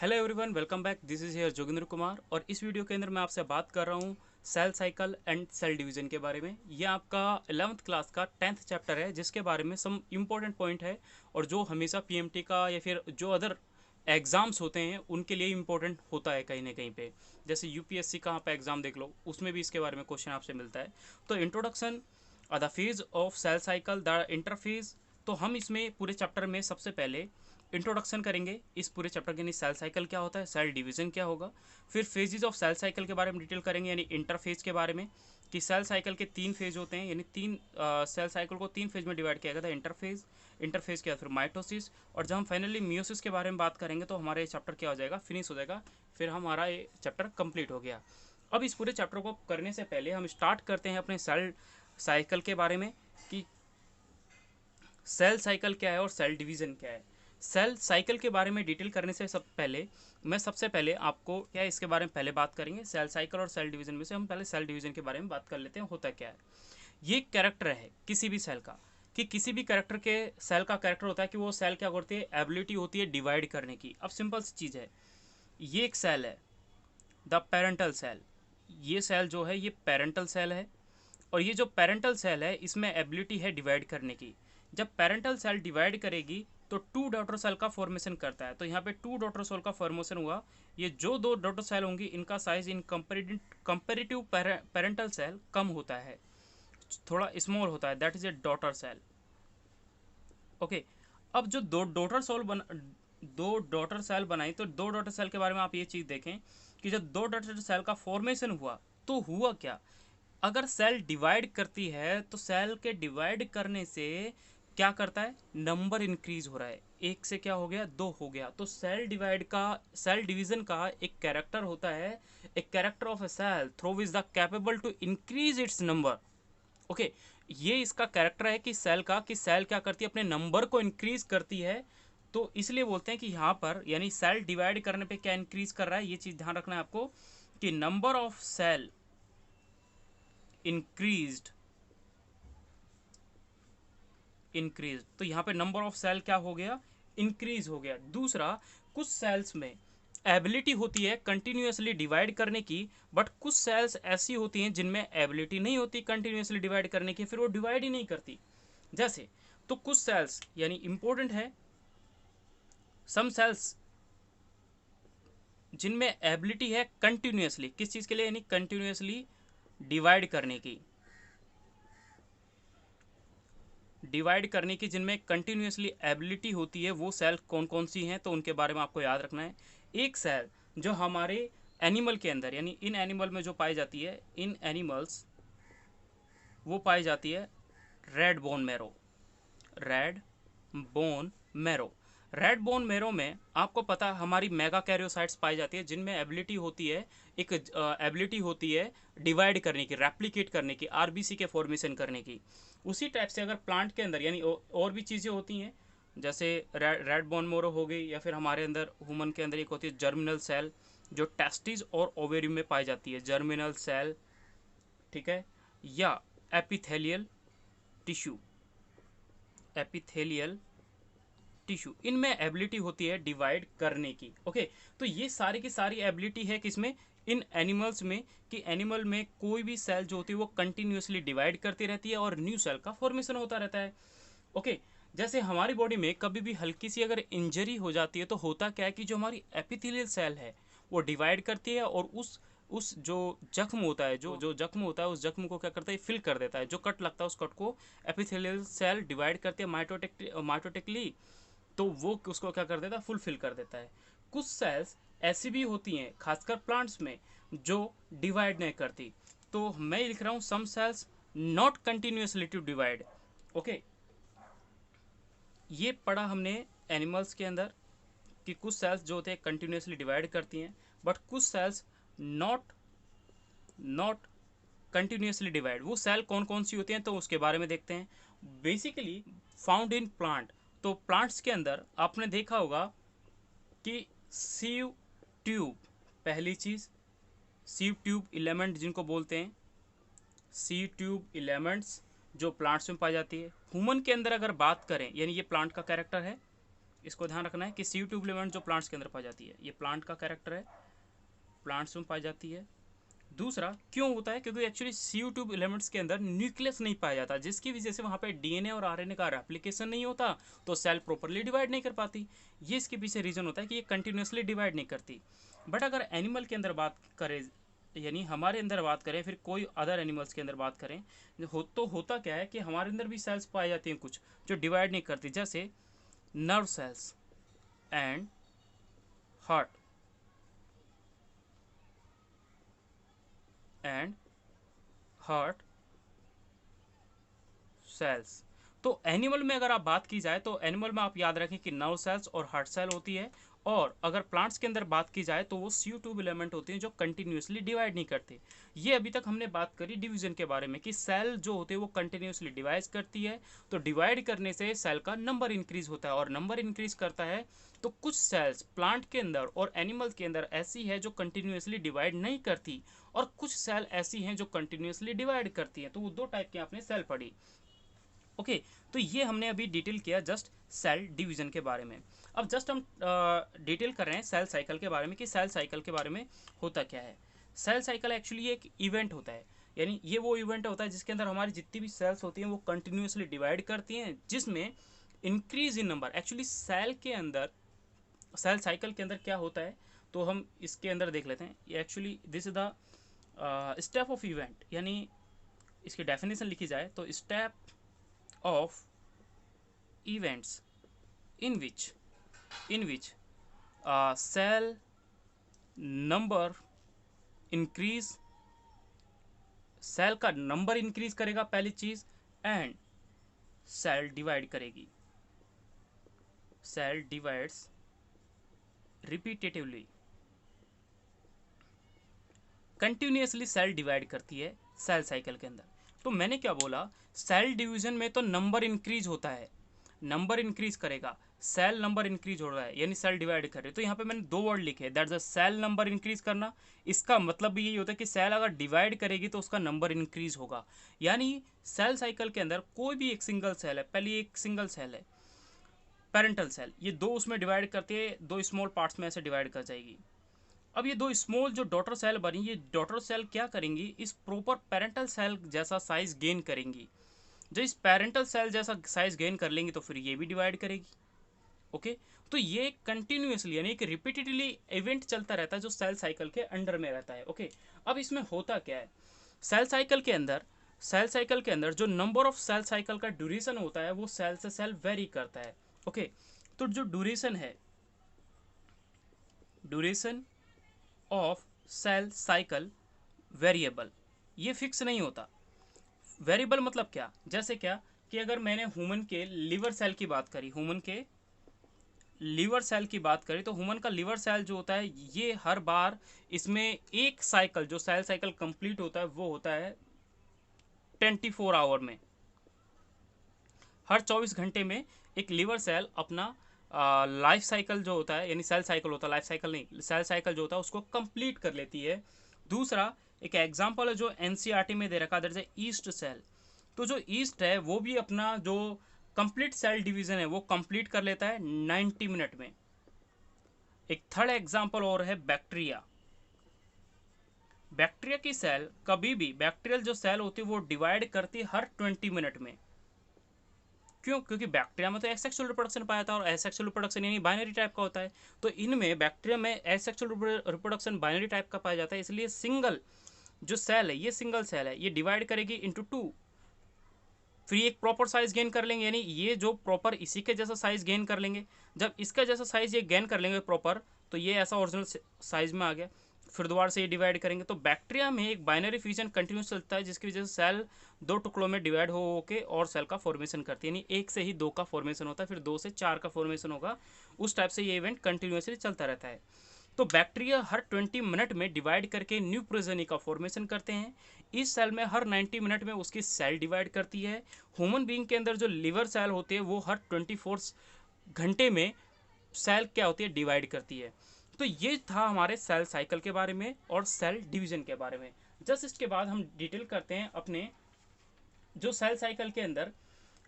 Hello everyone, welcome back. This is here Joginder Kumar और इस video के अंदर मैं आपसे बात कर रहा हूँ cell cycle and cell division के बारे में। ये आपका 11th क्लास का 10th चैप्टर है जिसके बारे में सम इम्पोर्टेंट पॉइंट है और जो हमेशा पीएमटी का या फिर जो अदर एग्ज़ाम्स होते हैं उनके लिए इम्पोर्टेंट होता है कहीं ना कहीं पे। जैसे यूपीएससी का आप एग्ज़ाम देख लो, उसमें भी इसके बारे में क्वेश्चन आपसे मिलता है। तो introduction the phase of cell cycle, the interphase. तो हम इसमें पूरे चैप्टर में सबसे पहले इंट्रोडक्शन करेंगे इस पूरे चैप्टर के। सेल साइकिल क्या होता है, सेल डिवीजन क्या होगा, फिर फेजेस ऑफ सेल साइकिल के बारे में डिटेल करेंगे, यानी इंटरफेज के बारे में कि सेल साइकिल के 3 फेज होते हैं, यानी सेल साइकिल को 3 फेज में डिवाइड किया गया था। इंटरफेज के बाद फिर माइटोसिस, और जब हम फाइनली मियोसिस के बारे में बात करेंगे तो हमारा ये चैप्टर क्या हो जाएगा, फिनिश हो जाएगा। फिर हमारा ये चैप्टर कंप्लीट हो गया। अब इस पूरे चैप्टर को करने से पहले हम स्टार्ट करते हैं अपने सेल साइकिल के बारे में कि सेल साइकिल क्या है और सेल डिवीज़न क्या है। सेल साइकिल के बारे में डिटेल करने से सबसे पहले आपको क्या है इसके बारे में पहले बात करेंगे। सेल साइकिल और सेल डिवीज़न में से हम पहले सेल डिवीज़न के बारे में बात कर लेते हैं, होता क्या है। ये कैरेक्टर है किसी भी सेल का, कि किसी भी कैरेक्टर के सेल का कैरेक्टर होता है कि वो सेल क्या करती है, एबिलिटी होती है डिवाइड करने की। अब सिंपल सी चीज़ है, ये एक सेल है, द पेरेंटल सेल। ये सेल जो है ये पेरेंटल सेल है, और ये जो पेरेंटल सेल है इसमें एबिलिटी है डिवाइड करने की। जब पेरेंटल सेल डिवाइड करेगी तो टू डॉटर सेल का फॉर्मेशन करता है। तो यहाँ पे टू डॉटर सेल का फॉर्मेशन हुआ। ये जो दो डॉटर सेल होंगी इनका size in comparative parental cell कम होता है, थोड़ा स्मॉल होता है, that is a daughter cell. Okay. अब जो दो डॉटर सेल बनाई, तो दो डॉटर सेल के बारे में आप ये चीज़ देखें कि जब दो डॉटर सेल का फॉर्मेशन हुआ तो हुआ क्या। अगर सेल डिवाइड करती है तो सेल के डिवाइड करने से क्या करता है, नंबर इंक्रीज हो रहा है। एक से क्या हो गया, दो हो गया। तो सेल डिवीजन का एक कैरेक्टर होता है, एक character of a cell throw is the capable to increase its number. Okay. ये इसका कैरेक्टर है कि सेल क्या करती है, अपने नंबर को इंक्रीज करती है। तो इसलिए बोलते हैं कि यहाँ पर यानी सेल डिवाइड करने पे क्या इंक्रीज कर रहा है, ये चीज ध्यान रखना है आपको कि number of cell increased increase. तो यहाँ पे नंबर ऑफ सेल क्या हो गया, इंक्रीज हो गया। दूसरा, कुछ सेल्स में एबिलिटी होती है कंटिन्यूसली डिवाइड करने की, बट कुछ सेल्स ऐसी होती हैं जिनमें एबिलिटी नहीं होती कंटिन्यूसली डिवाइड करने की, फिर वो डिवाइड ही नहीं करती। जैसे, तो कुछ सेल्स यानी इंपॉर्टेंट है, सम सेल्स जिनमें एबिलिटी है कंटिन्यूसली, किस चीज़ के लिए, यानी कंटिन्यूसली डिवाइड करने की जिनमें कंटिन्यूसली एबिलिटी होती है, वो सेल कौन कौन सी हैं, तो उनके बारे में आपको याद रखना है। एक सेल जो हमारे एनिमल के अंदर यानी इन एनिमल में जो पाई जाती है, इन एनिमल्स वो पाई जाती है red bone marrow. Red bone marrow red bone marrow में आपको पता है हमारी मेगा कैरियोसाइट्स पाई जाती है, जिनमें एबिलिटी होती है, एक एबिलिटी होती है डिवाइड करने की, रेप्लिकेट करने की, आरबीसी के फॉर्मेशन करने की। उसी टाइप से अगर प्लांट के अंदर यानी और भी चीज़ें होती हैं, जैसे रेड बोन मैरो हो गई, या फिर हमारे अंदर ह्यूमन के अंदर एक होती है जर्मिनल सेल, जो टेस्टिस और ओवेरियम में पाई जाती है, जर्मिनल सेल, ठीक है, या एपिथेलियल टिश्यू, एपिथेलियल टिश्यू, इनमें एबिलिटी होती है डिवाइड करने की। ओके। तो ये सारी की सारी एबिलिटी है किसमें, इन एनिमल्स में, कि एनिमल में कोई भी सेल जो होती है वो कंटिन्यूसली डिवाइड करती रहती है और न्यू सेल का फॉर्मेशन होता रहता है। ओके। जैसे हमारी बॉडी में कभी भी हल्की सी अगर इंजरी हो जाती है तो होता क्या है कि जो हमारी एपिथेलियल सेल है वो डिवाइड करती है, और उस जो जख्म होता है, जो जख्म होता है उस जख्म को क्या करता है, फिल कर देता है। जो कट लगता है उस कट को एपिथेलियल सेल डिवाइड करती है माइटोटिकली, तो वो उसको क्या कर देता है, फुलफिल कर देता है। कुछ सेल्स ऐसी भी होती हैं खासकर प्लांट्स में जो डिवाइड नहीं करती। तो मैं लिख रहा हूँ some cells not continuously to divide. Okay. ये पढ़ा हमने एनिमल्स के अंदर कि कुछ सेल्स जो होते हैं कंटिन्यूसली डिवाइड करती हैं, बट कुछ cells not not continuously divide. वो सेल कौन कौन सी होती हैं तो उसके बारे में देखते हैं। Basically found in plant. तो प्लांट्स के अंदर आपने देखा होगा कि सीव ट्यूब, पहली चीज सीव ट्यूब इलेमेंट जिनको बोलते हैं, सी ट्यूब इलेमेंट्स जो प्लांट्स में पाई जाती है। ह्यूमन के अंदर अगर बात करें, यानी ये प्लांट का कैरेक्टर है, इसको ध्यान रखना है कि सी ट्यूब एलिमेंट जो प्लांट्स के अंदर पाई जाती है, ये प्लांट का कैरेक्टर है, प्लांट्स में पाई जाती है। दूसरा क्यों होता है, क्योंकि एक्चुअली सी ट्यूब एलिमेंट्स के अंदर न्यूक्लियस नहीं पाया जाता, जिसकी वजह से वहाँ पे डीएनए और आरएनए का रेप्लिकेशन नहीं होता, तो सेल प्रॉपरली डिवाइड नहीं कर पाती। ये इसके पीछे रीजन होता है कि ये कंटिन्यूसली डिवाइड नहीं करती। बट अगर एनिमल के अंदर बात करें, यानी हमारे अंदर बात करें, फिर कोई अदर एनिमल्स के अंदर बात करें, तो होता क्या है कि हमारे अंदर भी सेल्स पाई जाती हैं कुछ जो डिवाइड नहीं करती, जैसे nerve cells and heart and heart cells. तो एनिमल में अगर आप बात की जाए तो एनिमल में आप याद रखें कि नर्व सेल्स और हार्ट सेल होती है, और अगर प्लांट्स के अंदर बात की जाए तो वो सी ट्यूब एलिमेंट होते हैं जो कंटिन्यूसली डिवाइड नहीं करते। ये अभी तक हमने बात करी डिवीजन के बारे में कि सेल जो होते हैं वो कंटिन्यूसली डिवाइड करती है, तो डिवाइड करने से सेल का नंबर इंक्रीज होता है, और नंबर इंक्रीज करता है तो कुछ सेल्स प्लांट के अंदर और एनिमल के अंदर ऐसी है जो कंटिन्यूसली डिवाइड नहीं करती, और कुछ सेल ऐसी हैं जो कंटिन्यूसली डिवाइड करती हैं। तो वो दो टाइप की आपने सेल पढ़ी। ओके, तो ये हमने अभी डिटेल किया जस्ट सेल डिवीजन के बारे में। अब जस्ट हम डिटेल कर रहे हैं सेल साइकिल के बारे में कि सेल साइकिल के बारे में होता क्या है। सेल साइकिल एक्चुअली एक इवेंट होता है, यानी ये वो इवेंट होता है जिसके अंदर हमारी जितनी भी सेल्स होती हैं वो कंटिन्यूसली डिवाइड करती हैं, जिसमें increase in number. Actually cell के अंदर, सेल साइकिल के अंदर क्या होता है, तो हम इसके अंदर देख लेते हैं। ये actually this is the step of event, यानी इसकी डेफिनेशन लिखी जाए तो step of events in which cell number increase, cell का नंबर इंक्रीज करेगा पहली चीज, एंड सेल डिवाइड करेगी, cell divides repetitively, continuously cell divide करती है सेल साइकिल के अंदर। तो मैंने क्या बोला, सेल डिवीजन में तो नंबर इंक्रीज होता है, नंबर इंक्रीज करेगा, सेल नंबर इंक्रीज हो रहा है, यानी सेल डिवाइड कर रहे हैं। तो यहाँ पे मैंने दो वर्ड लिखे, that's a cell number increase करना। इसका मतलब भी यही होता है कि सेल अगर डिवाइड करेगी तो उसका नंबर इंक्रीज होगा। यानी सेल साइकिल के अंदर कोई भी एक सिंगल सेल है, पहली एक सिंगल सेल है पेरेंटल सेल, ये दो उसमें डिवाइड करती है, दो स्मॉल पार्ट्स में ऐसे डिवाइड कर जाएगी। अब ये दो स्मॉल जो डॉटर सेल बनी, ये डॉटर सेल क्या करेंगी, इस प्रॉपर पेरेंटल सेल जैसा साइज गेन करेंगी। जब इस पेरेंटल सेल जैसा साइज गेन कर लेंगी तो फिर ये भी डिवाइड करेगी। ओके, तो ये कंटिन्यूसली यानी कि रिपीटेडली इवेंट चलता रहता है जो सेल साइकिल के अंडर में रहता है। ओके, अब इसमें होता क्या है, सेल साइकिल के अंदर जो नंबर ऑफ सेल साइकिल का ड्यूरेशन होता है वो सेल से सेल वेरी करता है। ओके, तो जो ड्यूरेशन है, duration of cell cycle variable, ये फिक्स नहीं होता। वेरिएबल मतलब क्या, जैसे क्या कि अगर मैंने ह्यूमन के लिवर सेल की बात करी, ह्यूमन तो ह्यूमन का लिवर सेल जो होता है ये हर बार इसमें एक साइकिल, जो सेल साइकिल कंप्लीट होता है वो होता है 24 आवर में, हर 24 घंटे में एक लिवर सेल अपना लाइफ साइकिल जो होता है, यानी सेल साइकिल होता है, लाइफ साइकिल नहीं, सेल साइकिल जो होता है उसको कंप्लीट कर लेती है। दूसरा एक एग्जांपल है जो एनसीईआरटी में दे रखा है, जैसे ईस्ट सेल। तो जो ईस्ट है वो भी अपना जो कंप्लीट सेल डिवीजन है वो कंप्लीट कर लेता है 90 मिनट में। एक थर्ड एग्जांपल और है बैक्टीरिया। बैक्टीरिया की सेल कभी भी, बैक्टीरियल जो सेल होती है वो डिवाइड करती है हर 20 मिनट में। क्यों, क्योंकि बैक्टीरिया में तो एसेक्सुअल रिप्रोडक्शन पाया था, और एसेक्सुअल रिप्रोडक्शन यानी बाइनरी टाइप का होता है। तो इनमें बैक्टीरिया में एसेक्सुअल रिप्रोडक्शन बाइनरी टाइप का पाया जाता है, इसलिए सिंगल जो सेल है, ये सिंगल सेल है, ये डिवाइड करेगी इंटू 2, फिर एक प्रॉपर साइज गेन कर लेंगे, यानी ये जो प्रॉपर इसी के जैसा साइज गेन कर लेंगे। जब इसका जैसा साइज ये गेन कर लेंगे प्रॉपर, तो ये ऐसा ओरिजिनल साइज में आ गया, फिर दोबारा से ये डिवाइड करेंगे। तो बैक्टीरिया में एक बाइनरी फ्यूजन कंटिन्यूस चलता है, जिसकी वजह से सेल दो टुकड़ों में डिवाइड हो के और सेल का फॉर्मेशन करती है, यानी एक से ही दो का फॉर्मेशन होता है, फिर दो से चार का फॉर्मेशन होगा। उस टाइप से ये इवेंट कंटिन्यूसली चलता रहता है। तो बैक्टीरिया हर 20 मिनट में डिवाइड करके न्यू प्रोजेनी का फॉर्मेशन करते हैं। इस सेल में हर 90 मिनट में उसकी सेल डिवाइड करती है। ह्यूमन बीइंग के अंदर जो लिवर सेल होती है वो हर 24 घंटे में सेल क्या होती है, डिवाइड करती है। तो ये था हमारे सेल साइकिल के बारे में और सेल डिवीजन के बारे में। जस्ट इसके बाद हम डिटेल करते हैं अपने जो सेल साइकिल के अंदर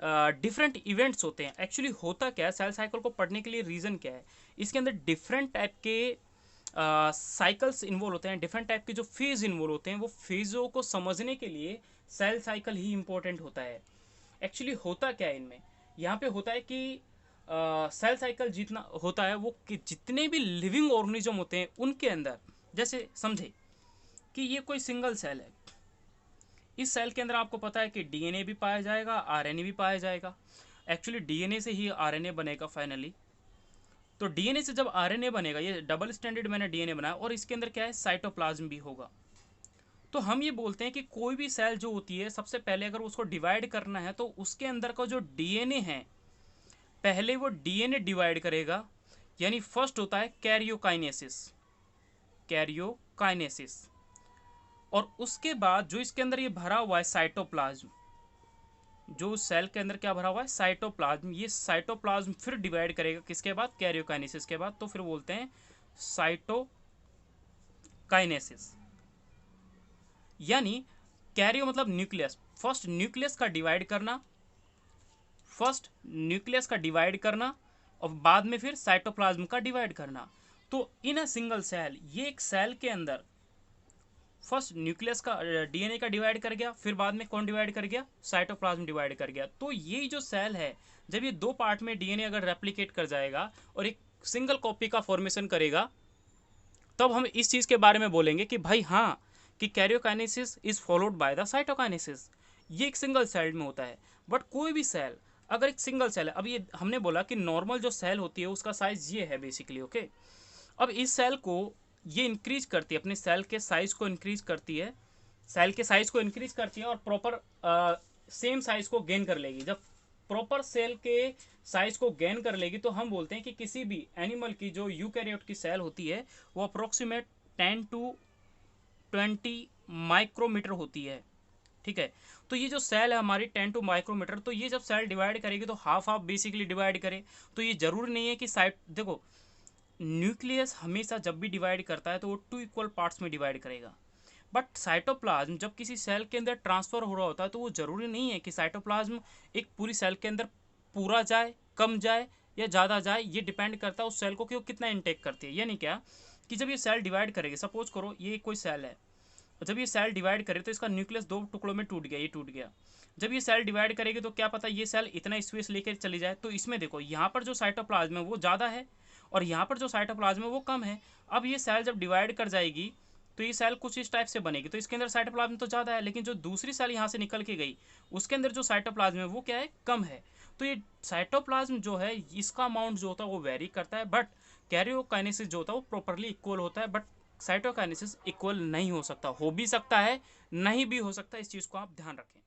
डिफरेंट इवेंट्स होते हैं। एक्चुअली होता क्या है, सेल साइकिल को पढ़ने के लिए रीज़न क्या है, इसके अंदर डिफरेंट टाइप के साइकिल्स इन्वॉल्व होते हैं, डिफरेंट टाइप के जो फेज इन्वॉल्व होते हैं, वो फेज़ों को समझने के लिए सेल साइकिल ही इंपॉर्टेंट होता है। एक्चुअली होता क्या है इनमें, यहाँ पे होता है कि सेल साइकिल जितना होता है वो कि जितने भी लिविंग ऑर्गेनिज्म होते हैं उनके अंदर, जैसे समझे कि ये कोई सिंगल सेल है, इस सेल के अंदर आपको पता है कि डीएनए भी पाया जाएगा, आरएनए भी पाया जाएगा। एक्चुअली डीएनए से ही आरएनए बनेगा फाइनली। तो डीएनए से जब आरएनए बनेगा, ये डबल स्टैंडर्ड मैंने डीएनए बनाया, और इसके अंदर क्या है, साइटोप्लाज्म भी होगा। तो हम ये बोलते हैं कि कोई भी सेल जो होती है, सबसे पहले अगर उसको डिवाइड करना है तो उसके अंदर का जो डीएनए है, पहले वो डीएनए डिवाइड करेगा, यानी फर्स्ट होता है कैरियोकाइनेसिस, कैरियोकाइनेसिस। और उसके बाद जो इसके अंदर ये भरा हुआ है साइटोप्लाज्म, जो सेल के अंदर क्या भरा हुआ है, साइटोप्लाज्म, ये साइटोप्लाज्म फिर डिवाइड करेगा किसके बाद, कैरियोकाइनेसिस के बाद। तो फिर बोलते हैं साइटोकाइनेसिस। यानी कैरियो मतलब न्यूक्लियस, फर्स्ट न्यूक्लियस का डिवाइड करना, फर्स्ट न्यूक्लियस का डिवाइड करना, और बाद में फिर साइटोप्लाज्म का डिवाइड करना। तो इन अ सिंगल सेल, ये एक सेल के अंदर फर्स्ट न्यूक्लियस का डीएनए का डिवाइड कर गया, फिर बाद में कौन डिवाइड कर गया, साइटोप्लाज्म डिवाइड कर गया। तो ये जो सेल है, जब ये दो पार्ट में डीएनए अगर रेप्लिकेट कर जाएगा और एक सिंगल कॉपी का फॉर्मेशन करेगा, तब हम इस चीज़ के बारे में बोलेंगे कि भाई हाँ, कि karyokinesis is followed by the cytokinesis. ये एक सिंगल सेल में होता है। बट कोई भी सेल, अगर एक सिंगल सेल है, अब ये हमने बोला कि नॉर्मल जो सेल होती है उसका साइज ये है बेसिकली, ओके। अब इस सेल को ये इंक्रीज करती है, अपने सेल के साइज को इंक्रीज करती है, सेल के साइज को इंक्रीज करती है और प्रॉपर सेम साइज को गेन कर लेगी। जब प्रॉपर सेल के साइज को गेन कर लेगी तो हम बोलते हैं कि किसी भी एनिमल की जो यूकैरियोट की सेल होती है वो अप्रोक्सीमेट 10 to 20 माइक्रोमीटर होती है, ठीक है। तो ये जो सेल है हमारी 10 टू माइक्रोमीटर, तो ये जब सेल डिवाइड करेगी तो हाफ हाफ बेसिकली डिवाइड करे। तो ये जरूरी नहीं है कि साइड, देखो न्यूक्लियस हमेशा जब भी डिवाइड करता है तो वो 2 इक्वल पार्ट्स में डिवाइड करेगा। बट साइटोप्लाज्म जब किसी सेल के अंदर ट्रांसफर हो रहा होता है तो वो जरूरी नहीं है कि साइटोप्लाज्म एक पूरी सेल के अंदर पूरा जाए, कम जाए या ज़्यादा जाए। ये डिपेंड करता है उस सेल को कि वो कितना इंटेक करती है। यानी क्या कि जब ये सेल डिवाइड करेगी, सपोज करो ये कोई सेल है, जब ये सेल डिवाइड करे तो इसका न्यूक्लियस दो टुकड़ों में टूट गया, ये टूट गया। जब ये सेल डिवाइड करेगी तो क्या पता ये सेल इतना स्पेस लेकर चली जाए। तो इसमें देखो यहाँ पर जो साइटोप्लाज्म है वो ज़्यादा है और यहाँ पर जो साइटोप्लाज्म है वो कम है। अब ये सेल जब डिवाइड कर जाएगी तो ये सेल कुछ इस टाइप से बनेगी। तो इसके अंदर साइटोप्लाज्म तो ज़्यादा है, लेकिन जो दूसरी सेल यहाँ से निकल के गई उसके अंदर जो साइटोप्लाज्म है वो क्या है, कम है। तो ये साइटोप्लाज्म जो है इसका अमाउंट जो होता है वो वेरी करता है, बट कैरियोकाइनेसिस जो होता है वो प्रॉपरली इक्वल होता है। बट साइटोकाइनेसिस इक्वल नहीं हो सकता, हो भी सकता है नहीं भी हो सकता, इस चीज़ को आप ध्यान रखें।